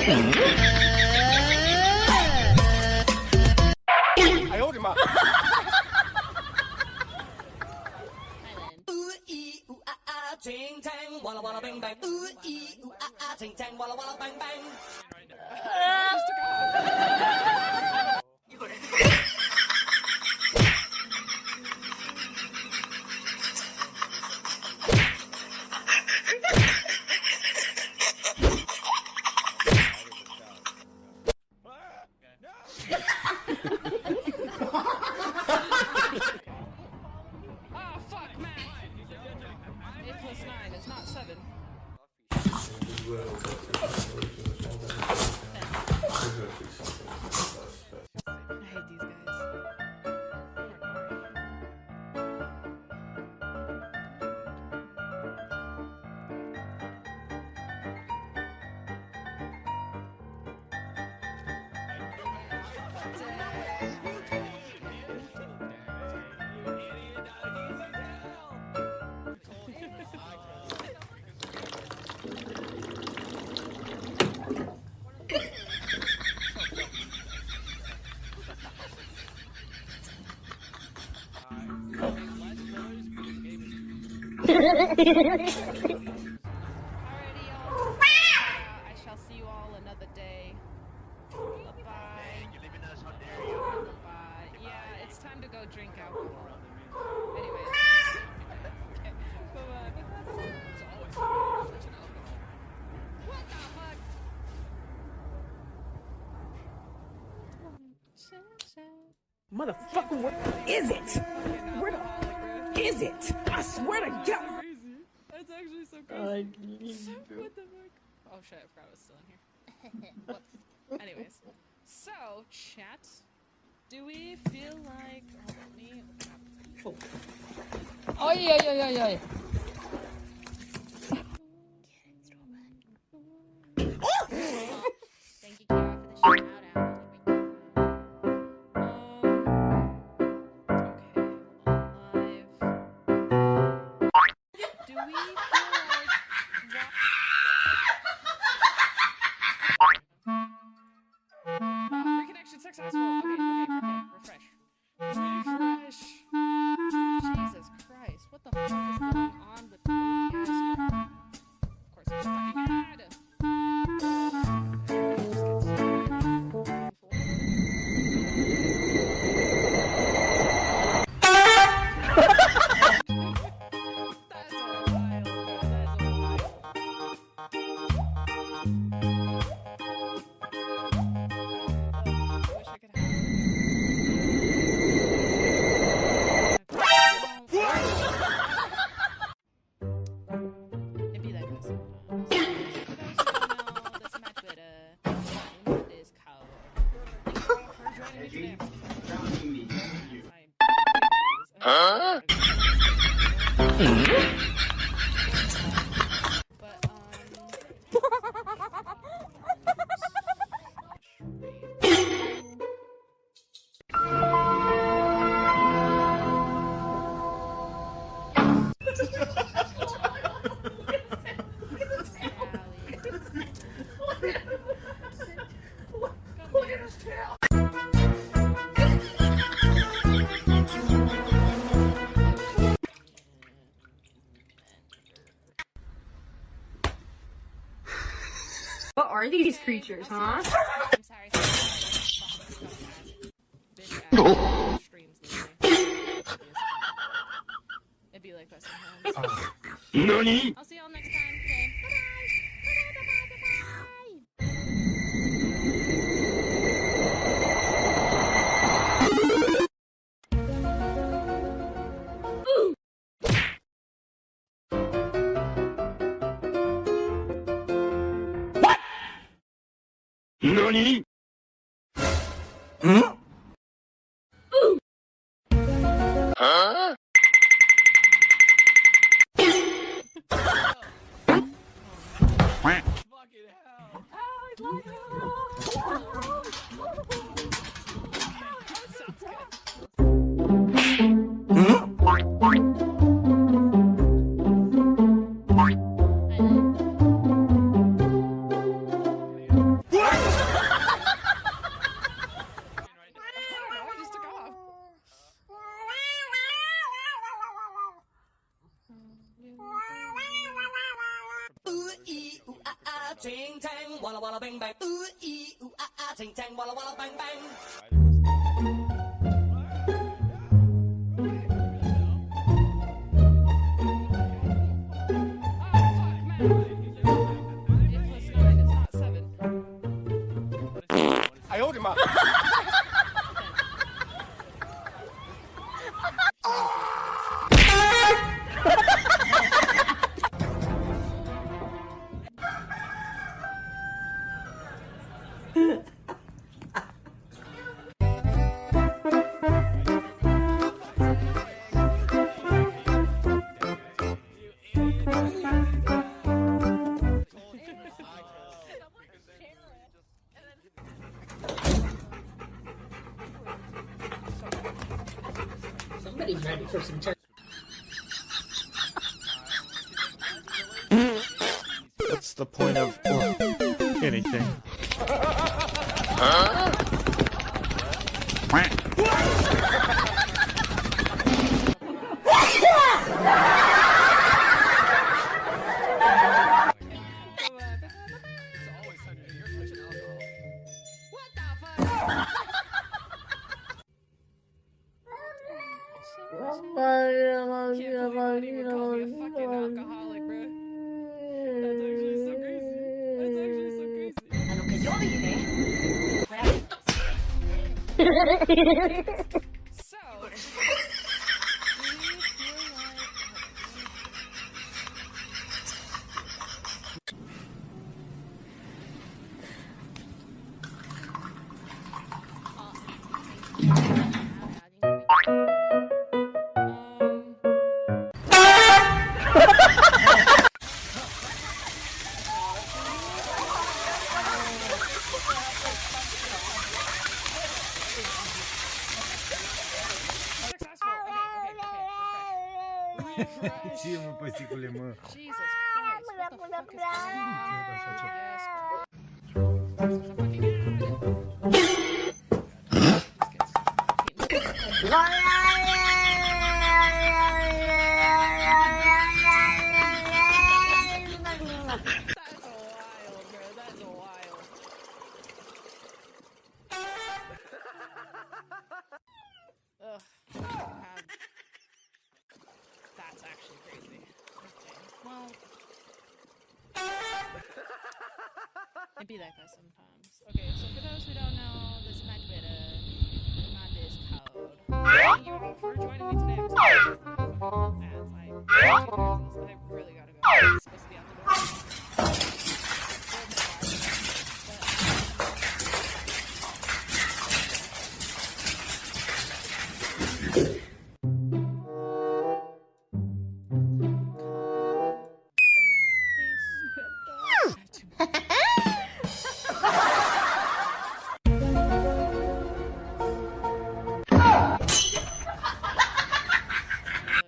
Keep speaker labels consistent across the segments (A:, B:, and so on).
A: 哎呦我的妈！
B: Ting tang, walla walla bang bang. Ooh ee ooh ah ah. Ting tang, walla walla bang bang.
C: Oh fuck, man! 8 plus 9 is not 7. I hate these guys. Alrighty, y'all. I shall see you all another day. Bye-bye. Bye. Yeah, it's time to go drink alcohol. Anyways. Okay. Bye-bye. What the fuck?
D: Motherfucker, what is it? Where the is it? I swear to God.
C: Crazy. That's actually so crazy. What the fuck? Oh shit, I forgot I was still in here. Whoops. Anyways. So, chat. Do we feel like... Hold on, me...
E: Oh yeah.
F: Thank you, Kara, for the shout out.
C: Okay, live. Do we feel like... Reconnection successful. Okay, refresh. Jesus Christ, what the fuck is going on with the OBS? Of course, it's a fucking ad. Huh?
E: What are these creatures, huh?
C: I'm sorry. Bitch streams lately. It'd be like us sometimes.
A: NANI?
C: I'll see y'all next time. Okay.
A: NANI? Huh?
B: ting tang, walla walla bang bang. Ooh ee ooh ting tang, walla walla bang bang.
A: I owed him up.
E: Somebody's ready for some turkey.
G: What's the point of anything?
C: Can't believe anyone called me a fucking alcoholic, bro. That's actually so crazy. That's actually so crazy.
B: A lo que yo vine.
C: So, do you feel like... Successful. Okay. Refresh. Jesus Christ. What the fuck is going on? Yes, bro. This is a fucking That's wild, bro. That's wild. Ugh. That's actually crazy. Okay. Well. It'd be that guy sometimes. Okay, so for those who don't know, this might be my Discord. Thank you for joining me today. I'm sorry for the fucking ads. I really gotta go. I'm supposed to be out the door.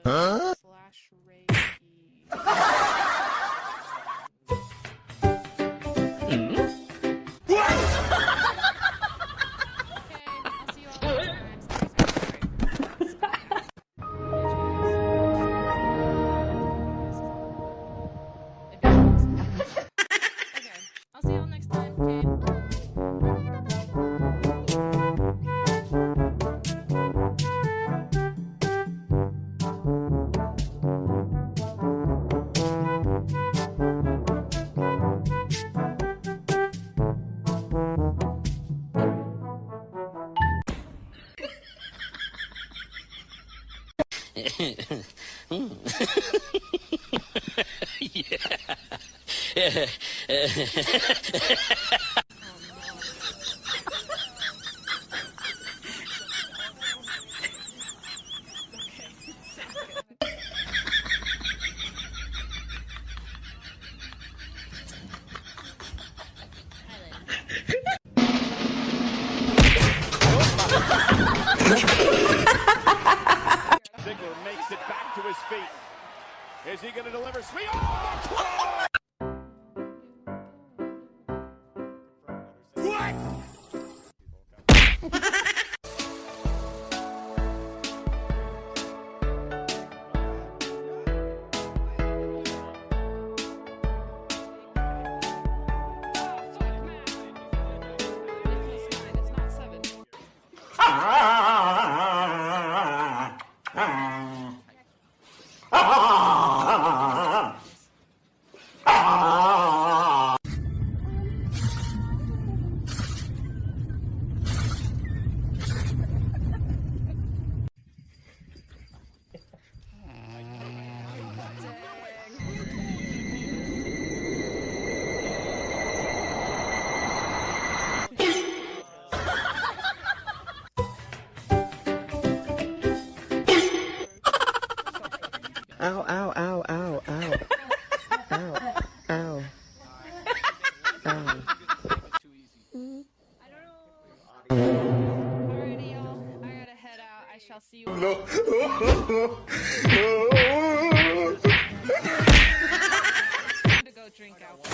C: Slash Reiki. Okay, I'll see you all next time. Okay, I'll see you all next time. Okay.
A: Ziggler makes it back to his feet. Is he going to deliver? Sweet. Oh! What?
G: Ow, ow, ow, ow, ow. Ow, ow. Ow.
C: Alrighty, y'all. I gotta head out. I shall see you. Time to go drink out.